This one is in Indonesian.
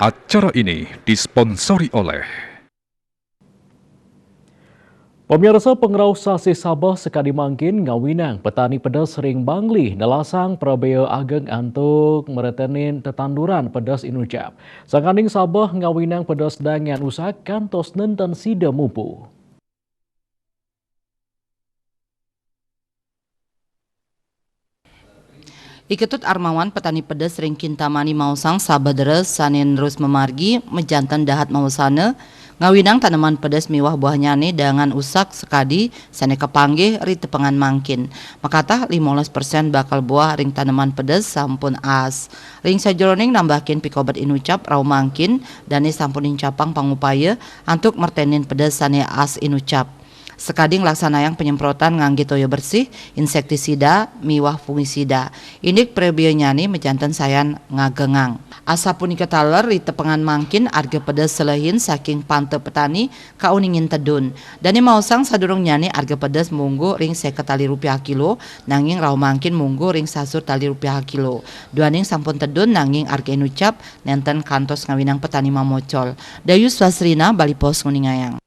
Acara ini disponsori oleh Pemirsa pengrausasi Sabah sekali mangkin ngawinang petani pedas sering bangli nelasang Prabeyo Ageng antuk meretenin tetanduran pedas inucap. Sangkaning Sabah ngawinang pedas dengan usak kantos nenten sida mupu. Iketut Armawan petani pedas sering kintamani mausang sabadres sanin terus memargi mejantan dahat mausane ngawinang tanaman pedas miwah buahnya dengan usak sekadi sane kepanggih ri tepengan mangkin makatah 15% bakal buah ring tanaman pedas sampun as ring sajroning nambahin pikobat inucap raw mangkin dani sampunin capang pangupaya antuk mertenin pedas sane as inucap. Sekading laksanayang penyemprotan ngangge toyo bersih, insektisida, miwah fungisida. Indik prebio nyani mejantan sayan ngagengang. Asa punika taler di tepengan mangkin arga pedas selehin saking pante petani kauningin tedun. Dani mausang sadurung nyani arga pedas munggu ring 50 tali rupiah kilo, nanging raw mangkin munggu ring sasur tali rupiah kilo. Duaning sampun tedun nanging arga inucap nenten kantos ngawinang petani mamocol. Dayus Wasrina Bali Pos Nguningayang.